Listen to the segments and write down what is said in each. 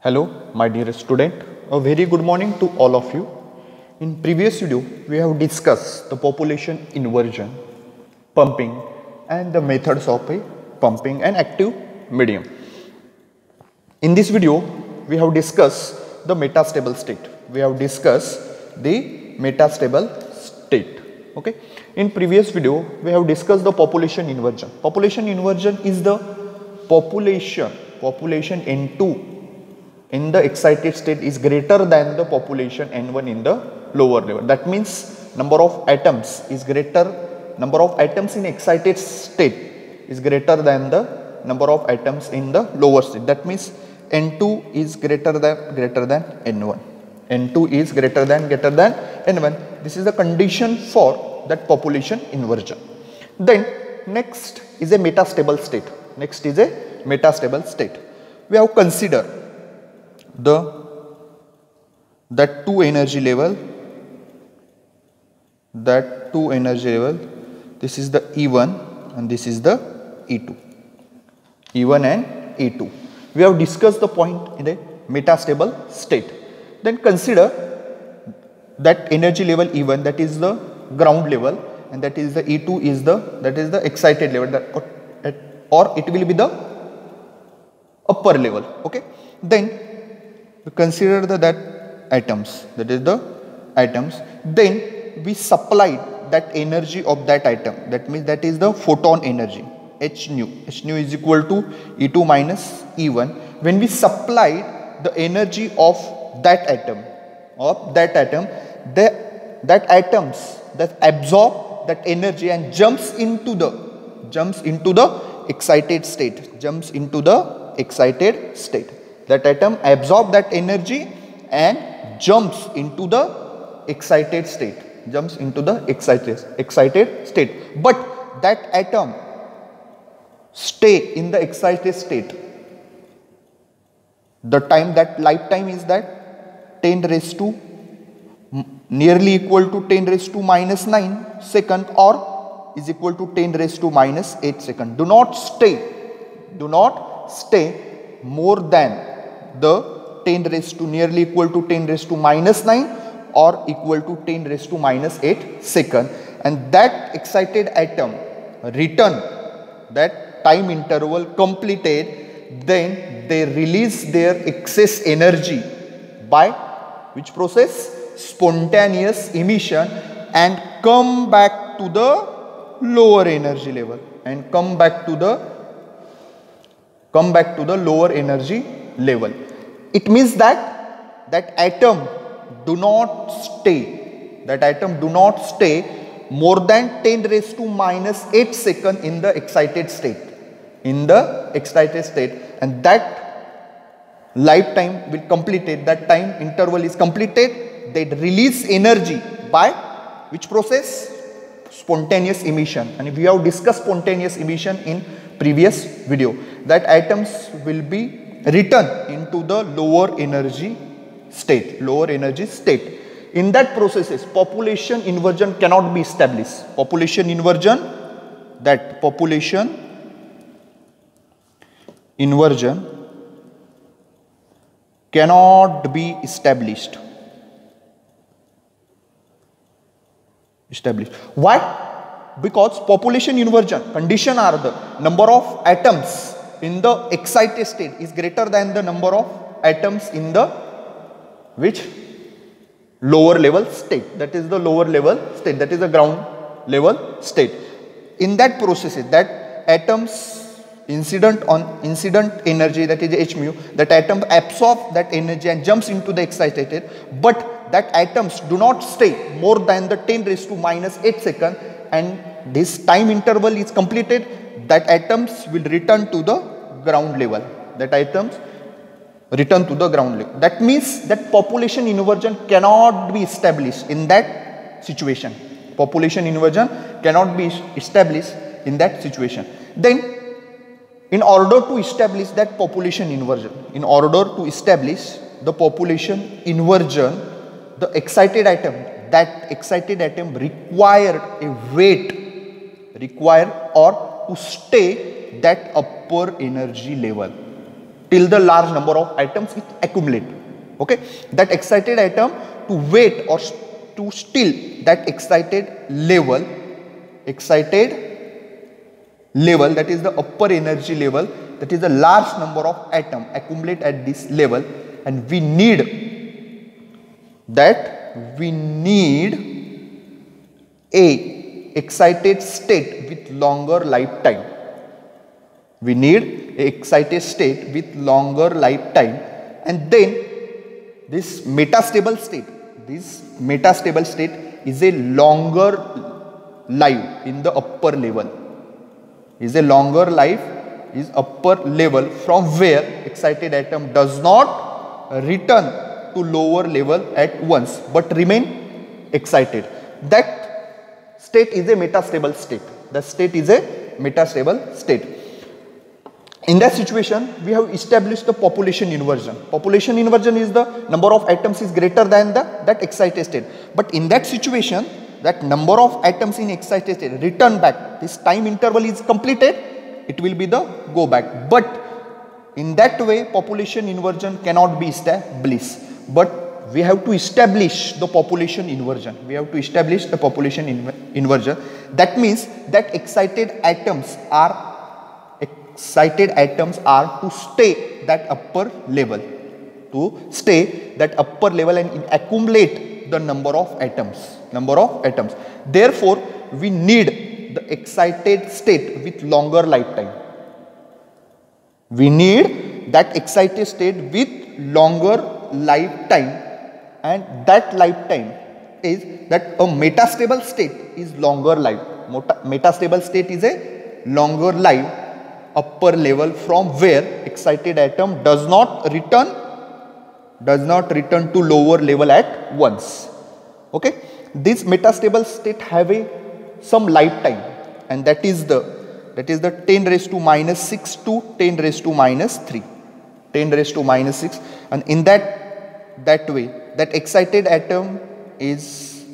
Hello, my dear student. A very good morning to all of you. In previous video, we have discussed the population inversion, pumping, and the methods of a pumping and active medium. In this video, we have discussed the metastable state. We have discussed the metastable state. Okay. In previous video, we have discussed the population inversion. Population inversion is the population N2 in the excited state is greater than the population N1 in the lower level. That means number of atoms in excited state is greater than the number of atoms in the lower state. That means N2 is greater than N1. N2 is greater than N1. This is the condition for that population inversion. Then next is a metastable state. We have considered that two energy level, this is the E1 and this is the E2. E1 and E2. We have discussed the point in a metastable state. Then consider that energy level E1, that is the ground level, and that is the E2 is the excited level, or it will be the upper level. Okay. Then we consider that atoms, then we supplied that energy of that atom, that means that is the photon energy, h nu is equal to E2 minus E1. When we supplied the energy of that atom, that atoms that absorb that energy and jumps into the excited state. That atom absorbs that energy and jumps into the excited state. But that atom stay in the excited state. The time, that lifetime is that 10 raised to nearly equal to 10 raised to minus 9 second, or is equal to 10 raised to minus 8 second. Do not stay more than the 10 raised to nearly equal to 10 raised to minus 9 or equal to 10 raised to minus 8 second, and that excited atom return that time interval completed, then they release their excess energy by which process? Spontaneous emission, and come back to the lower energy level, It means that atom do not stay more than 10 raised to minus 8 second in the excited state, and that lifetime will completed, that time interval is completed. They release energy by which process? Spontaneous emission, and we have discussed spontaneous emission in previous video, that atoms will be return into the lower energy state. In that processes, population inversion cannot be established. Population inversion cannot be established. Why? Because population inversion condition are the number of atoms in the excited state is greater than the number of atoms in the which? Lower level state. That is the lower level state. That is the ground level state. In that process, that atoms incident energy, that is h mu, that atom absorbs that energy and jumps into the excited state, but that atoms do not stay more than the 10 raised to minus 8 second, and this time interval is completed. That atoms will return to the ground level. That means that population inversion cannot be established in that situation. Then, in order to establish that population inversion, the excited atom required a weight, or to stay that upper energy level. till the large number of atoms it accumulate. Okay, that excited atom to wait or to still that excited level, that is the upper energy level, that is a large number of atom accumulate at this level, and we need a excited state with longer lifetime. We need a excited state with longer lifetime, and then this metastable state is a longer life in the upper level. Is a longer life is upper level from where excited atom does not return to lower level at once but remain excited. That state is a metastable state. The state is a metastable state. In that situation, we have established the population inversion. Population inversion is the number of atoms is greater than that excited state. But in that situation, that number of atoms in excited state return back. This time interval is completed. It will be the go back. But in that way, population inversion cannot be established. But we have to establish the population inversion. That means that excited atoms are to stay that upper level, and accumulate the number of atoms. Therefore, we need the excited state with longer lifetime. We need that excited state with longer lifetime, and that lifetime is that a metastable state is longer life. Metastable state is a longer life upper level from where excited atom does not return to lower level at once. Okay, this metastable state have some lifetime, and that is the 10 raised to minus 6 to 10 raised to minus 3, 10 raised to minus 6, and in that way that excited atom is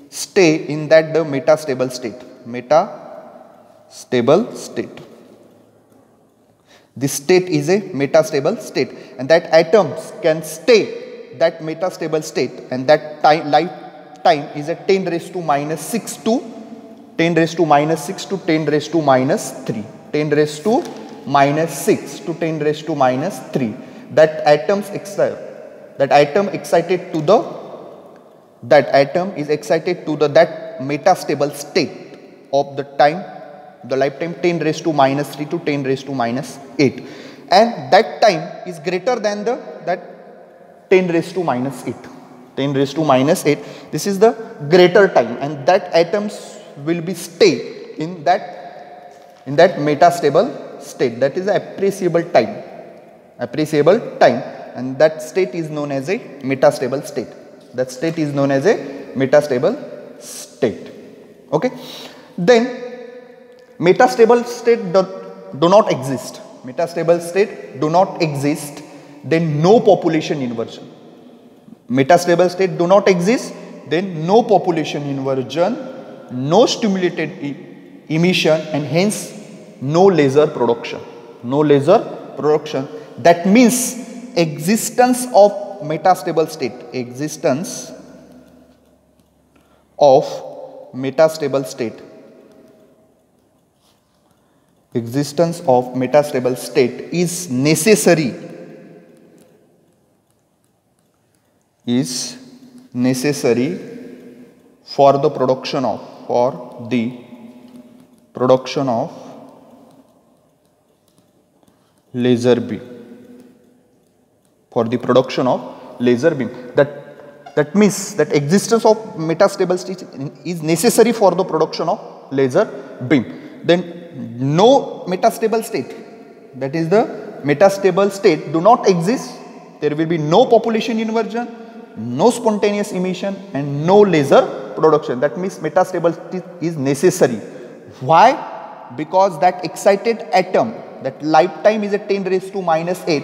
stay in that the metastable state. This state is a metastable state, and that atoms can stay that metastable state, and that lifetime is a 10 raised to minus 6 to 10 raised to minus 6 to 10 raised to minus 3, 10 raised to minus 6 to 10 raised to minus 3. That atom is excited to that metastable state of the lifetime 10 raised to minus 3 to 10 raised to minus 8, and that time is greater than that 10 raised to minus 8. 10 raised to minus 8, this is the greater time, and that atoms will be stay in that metastable state. That is appreciable time, and that state is known as a metastable state. Okay, then metastable state do not exist. Then no population inversion. Metastable state do not exist, then no population inversion, no stimulated emission, and hence no laser production. That means existence of metastable state is necessary for the production of laser beam. That means that existence of metastable state is necessary for the production of laser beam. Then no metastable state, that is the metastable state do not exist. There will be no population inversion, no spontaneous emission, and no laser production. That means metastable state is necessary. Why? Because that excited atom, that lifetime is a 10 raised to minus 8.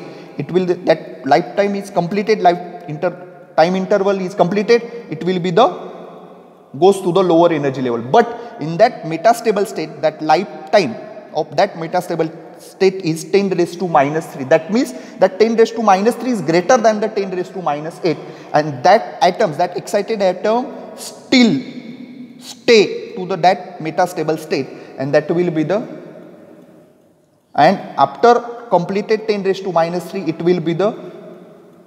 That lifetime is completed, time interval is completed, it will be goes to the lower energy level. But in that metastable state, that lifetime of that metastable state is 10 raised to minus 3. That means that 10 raised to minus 3 is greater than the 10 raised to minus 8, and that atoms, that excited atom still stay to that metastable state, and that will be the, and after completed 10 raised to minus 3 it will be the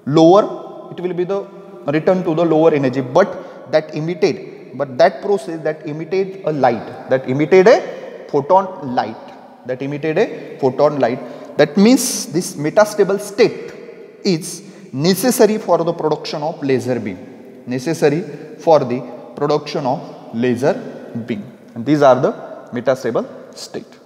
lower, it will be the return to the lower energy, but that emitted, but that process that emitted a light, that emitted a photon light, that emitted a photon light. That means this metastable state is necessary for the production of laser beam, necessary for the production of laser beam, and these are the metastable state.